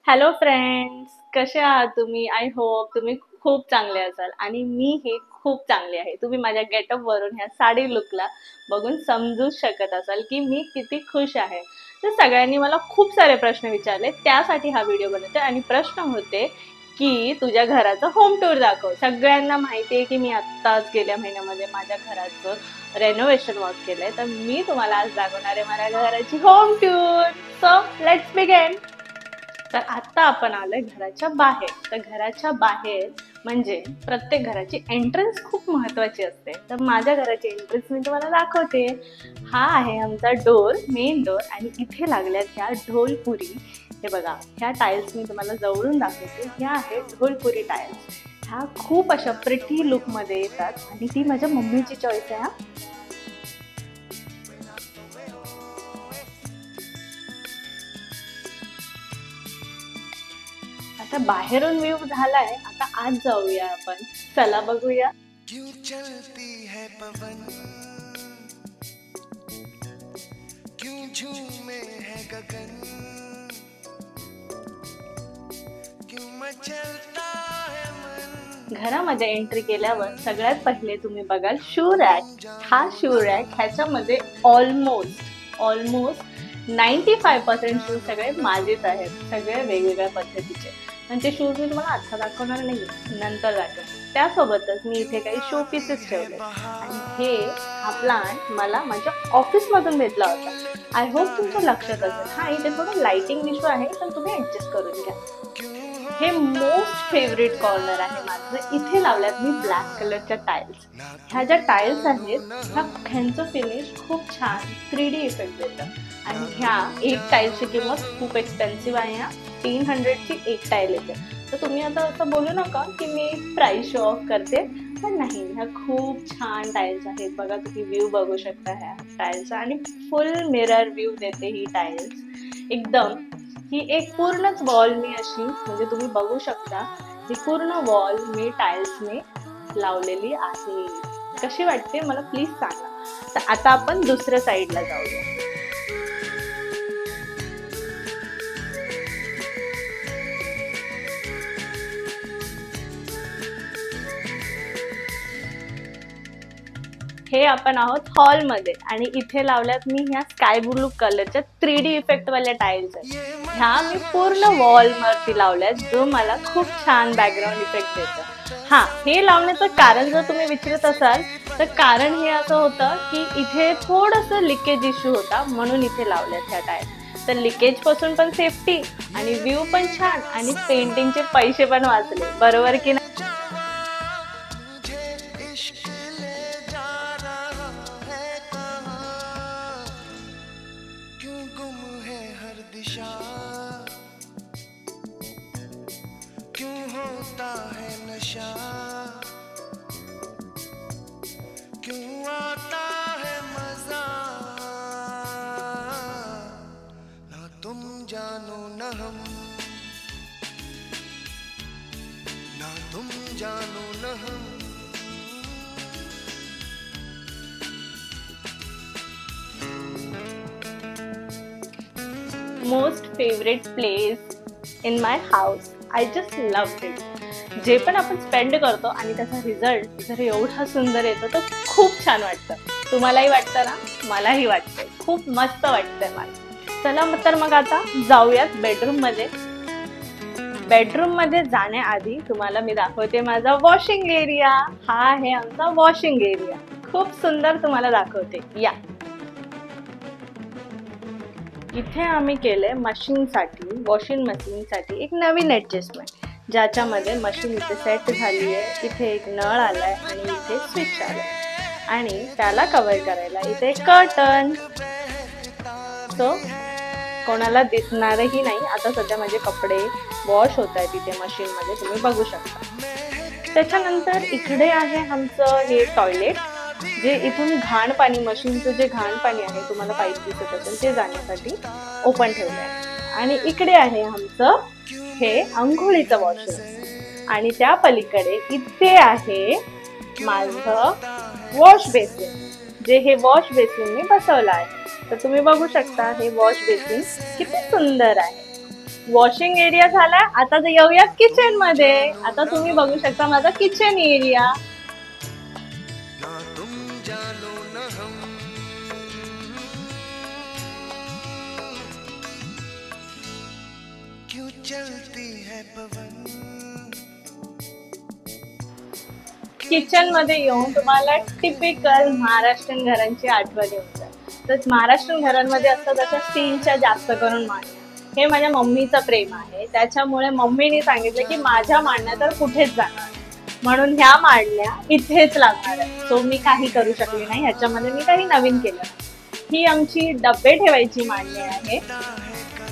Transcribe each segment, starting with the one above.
Hello friends, कसे आहात तुम्ही? आय होप तुम्ही खूप चांगले असाल आणि मीही खूप चांगली आहे. तुम्ही माझ्या गेटअप वरून ह्या साडी लुकला बघून समजूच शकत असाल की मी किती खुश आहे. तर सगळ्यांनी मला खूप सारे प्रश्न विचारले, त्यासाठी हा व्हिडिओ बनवते. आणि प्रश्न होते की तुझ्या घराचं होम टूर दाखव. सगळ्यांना माहिती आहे की मी आत्ताच गेल्या महिन्यामध्ये माझ्या घराचं रेनोव्हेशन वर्क केलंय, तर मी तुम्हाला आज दाखवणार आहे माझ्या घराची home tour. So let's begin. तर आता आपण आलोय घराच्या बाहेर. तर घराच्या बाहेर म्हणजे प्रत्येक घराची एंट्रन्स खूप महत्वाची असते. तर माझ्या घराची एंट्रन्स मी तुम्हाला दाखवते. हा आहे आमचा डोर, मेन डोर. आणि इथे लागल्यात ह्या ढोलपुरी. हे बघा, ह्या टाईल्स मी तुम्हाला जवळून दाखवते. ह्या आहेत ढोलपुरी टाईल्स. ह्या खूप अशा प्रिटी लुकमध्ये येतात आणि ती माझ्या मम्मीची चॉईस आहे. आता बाहेरून व्ह्यू झालाय, आता आज जाऊया आपण. चला बघूया. क्यों चलती है पवन, क्यों झूमे है गगन, क्यों मचलता है मन. घरामध्ये एंट्री केल्यावर सगळ्यात पहिले तुम्ही बघाल शू रॅक. हा शू रॅक ह्याच्यामध्ये ऑलमोस्ट 95% शूज सगळे माझेच आहेत, सगळे वेगवेगळ्या पद्धतीचे. पण ते शूज मी तुम्हाला आता दाखवणार नाही, नंतर दाखव. त्यासोबतच मी इथे काही शो पीसेस ठेवले. आणि हे हा प्लांट मला माझ्या ऑफिसमधून भेटला होता. आय होप तुमच्या लक्षात असेल. हा, इथे थोडं लाइटिंग इश्यू आहे, पण तुम्ही ऍडजस्ट करून घ्या. हे मोस्ट फेवरेट कॉर्नर आहे माझं. इथे लावल्यात मी ब्लॅक कलरच्या टाईल्स. ह्या ज्या टाईल्स आहेत ह्यांचं फिनिश खूप छान 3D इफेक्ट देतं. आणि ह्या एक टाईलची किंमत खूप एक्सपेन्सिव्ह आहे. 300ची एक टाईल येते. तर तुम्ही आता असं बोलू नका की मी प्राइस शो ऑफ करते, पण नाही, ह्या खूप छान टाईल्स आहेत. बघा, तुम्ही व्ह्यू बघू शकता ह्या टाईल्सचा. आणि फुल मिरर व्ह्यू देते ही टाईल्स एकदम. ही एक पूर्णच वॉल मी अशी, म्हणजे तुम्ही बघू शकता, ही पूर्ण वॉल मी टाईल्सने लावलेली आहे. कशी वाटते मला प्लीज सांगा. तर आता आपण दुसऱ्या साईडला जाऊया. हे आपण आहोत हॉलमध्ये. आणि इथे लावल्यात मी ह्या स्काय ब्लू कलरच्या 3D इफेक्ट वाल्या टाईल्स आहेत. ह्या मी पूर्ण वॉलवरती लावल्यात, जो मला खूप छान बॅकग्राऊंड इफेक्ट देतं. हा, हे लावण्याचं कारण जर तुम्ही विचारत असाल, तर कारण हे असं होतं की इथे थोडंसं लिकेज इश्यू होता, म्हणून इथे लावल्यात ह्या टाईल्स. तर लिकेज पासून पण सेफ्टी, आणि व्ह्यू पण छान, आणि पेंटिंगचे पैसे पण वाचले, बरोबर की नाही? दिशा क्यों होता है नशा, क्यों आता है मजा, ना तुम जानो न हम, ना तुम जानो न हम. Most favourite place in my house. I just love it. जे पण आपण स्पेंड करतो आणि त्याचा रिझल्ट जर एवढा सुंदर येतो तर खूप छान वाटतं. तुम्हालाही वाटतं ना? मलाही वाटतंय, खूप मस्त वाटतंय मला. चला तर मग आता जाऊयात बेडरूम मध्ये. बेडरूम मध्ये जाण्याआधी तुम्हाला मी दाखवते माझा वॉशिंग एरिया. हा आहे आमचा वॉशिंग एरिया. खूप सुंदर तुम्हाला दाखवते, या. इथे आम्ही केलंय मशीनसाठी, वॉशिंग मशीनसाठी एक नवीन ॲडजस्टमेंट, ज्याच्यामध्ये मशीन इथे सेट झाली आहे. इथे एक नळ आलाय आणि इथे स्विच आलाय, आणि त्याला कव्हर करायला इथे कर्टन. सो कोणाला दिसणारही नाही. आता सध्या माझे कपडे वॉश होत आहेत इथे मशीनमध्ये, तुम्ही बघू शकता. त्याच्यानंतर इकडे आहे आमचं हे टॉयलेट, जे इथून घाण पाणी, मशीनचं जे घाण पाणी आहे तुम्हाला पाईप दिसत असेल ते जाण्यासाठी ओपन ठेवलं आहे. आणि इकडे आहे आमचं हे अंघोळीचं वॉशरूम. आणि त्या पलीकडे इथे आहे माझं वॉश बेसिन, जे हे वॉश बेसिन मी बसवलं आहे. तर तुम्ही बघू शकता हे वॉश बेसिन किती सुंदर आहे. वॉशिंग एरिया झाला. आता येऊया किचन मध्ये. आता तुम्ही बघू शकता माझा किचन एरिया. ना तुम जानो न हम, क्यों चलती है पवन. किचन मध्ये येऊन तुम्हाला टिपिकल महाराष्ट्रीयन घरांची आठवण येऊन जाईल. तर महाराष्ट्रीयन घरांमध्ये असतात अशा स्टीलच्या जास्त करून मांडण्या. हे माझ्या मम्मीचं प्रेम आहे. त्याच्यामुळे मम्मीने सांगितलं की माझ्या मांडण्या तर कुठेच जाणार नाही. म्हणून ह्या मांडण्या इथेच लागणार आहेत. सो मी काही करू शकले नाही. ह्याच्यामध्ये मी काही नवीन केलं नाही. ही आमची डबे ठेवायची मांडणी आहे.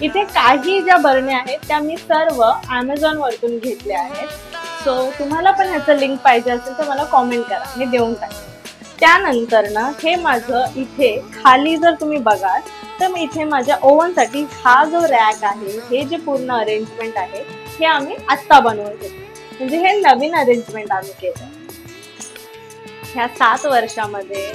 इथे काही ज्या बरण्या आहेत त्या मी सर्व Amazon वरतून घेतल्या आहेत. सो तुम्हाला पण ह्याचं लिंक पाहिजे असेल तर मला कॉमेंट करा, मी देऊन टाकेन. त्यानंतर ना हे माझं इथे खाली जर तुम्ही बघाल तर मी इथे माझ्या ओव्हनसाठी हा जो रॅक आहे, हे जे पूर्ण अरेंजमेंट आहे हे आम्ही आत्ता बनवून घेतलं. म्हणजे हे नवीन अरेंजमेंट आम्ही केलं. ह्या 7 वर्षामध्ये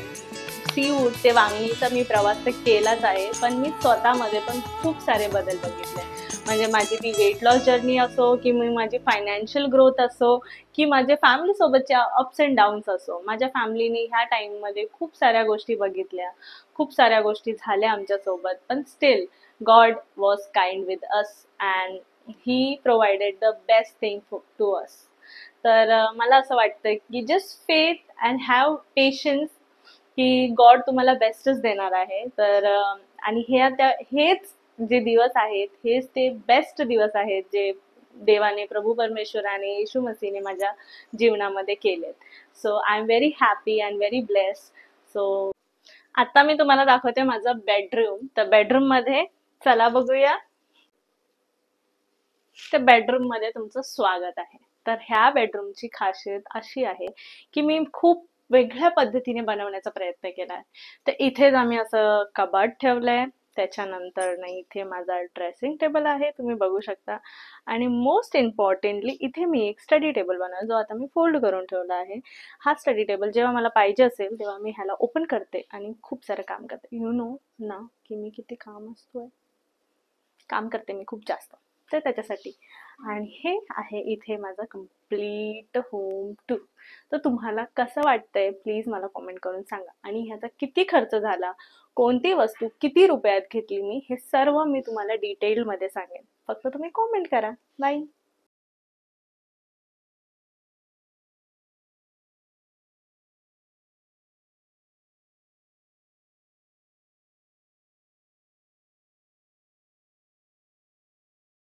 सीवूड ते वांगणीचा मी प्रवास तर केलाच आहे, पण मी स्वतःमध्ये पण खूप सारे बदल बघितले. म्हणजे माझी ती वेट लॉस जर्नी असो, की माझी फायनान्शियल ग्रोथ असो, की माझ्या फॅमिली सोबतच्या अप्स अँड डाऊन्स असो. माझ्या फॅमिलीने ह्या टाइममध्ये खूप साऱ्या गोष्टी बघितल्या, खूप साऱ्या गोष्टी झाल्या आमच्यासोबत, पण still God was kind with us and he provided the best thing to us. तर मला असं वाटतं की just faith and have patience, की गॉड तुम्हाला बेस्टच देणार आहे. तर आणि हेच जे दिवस आहेत, हेच ते बेस्ट दिवस आहेत जे देवाने, प्रभू परमेश्वराने, येशू मसीहने माझ्या जीवनामध्ये केलेत. So I am very happy and very blessed. So आता मी तुम्हाला दाखवते माझं बेडरूम. तर बेडरूम मध्ये चला बघूया. त्या बेडरूम मध्ये तुमचं स्वागत आहे. तर ह्या बेडरूमची खासियत अशी आहे की मी खूप वेगळ्या पद्धतीने बनवण्याचा प्रयत्न केलाय. तर इथेच आम्ही असं कबाड ठेवलंय. त्याच्यानंतर ना इथे माझा ड्रेसिंग टेबल आहे, तुम्ही बघू शकता. आणि मोस्ट इम्पॉर्टंटली इथे मी एक स्टडी टेबल बनवला, जो आता मी फोल्ड करून ठेवला आहे. हा स्टडी टेबल जेव्हा मला पाहिजे असेल तेव्हा मी ह्याला ओपन करते आणि खूप सारं काम करते. यू नो ना की मी किती काम करते मी खूप जास्त. तर त्याच्यासाठी. आणि हे आहे इथे माझा कम्प्लीट होम टूर. तर तुम्हाला कसं वाटतंय प्लीज मला कॉमेंट करून सांगा. आणि ह्याचा किती खर्च झाला, कोणती वस्तू किती रुपयात घेतली मी, हे सर्व मी तुम्हाला डिटेलमध्ये सांगेन. फक्त तुम्ही कॉमेंट करा. बाय.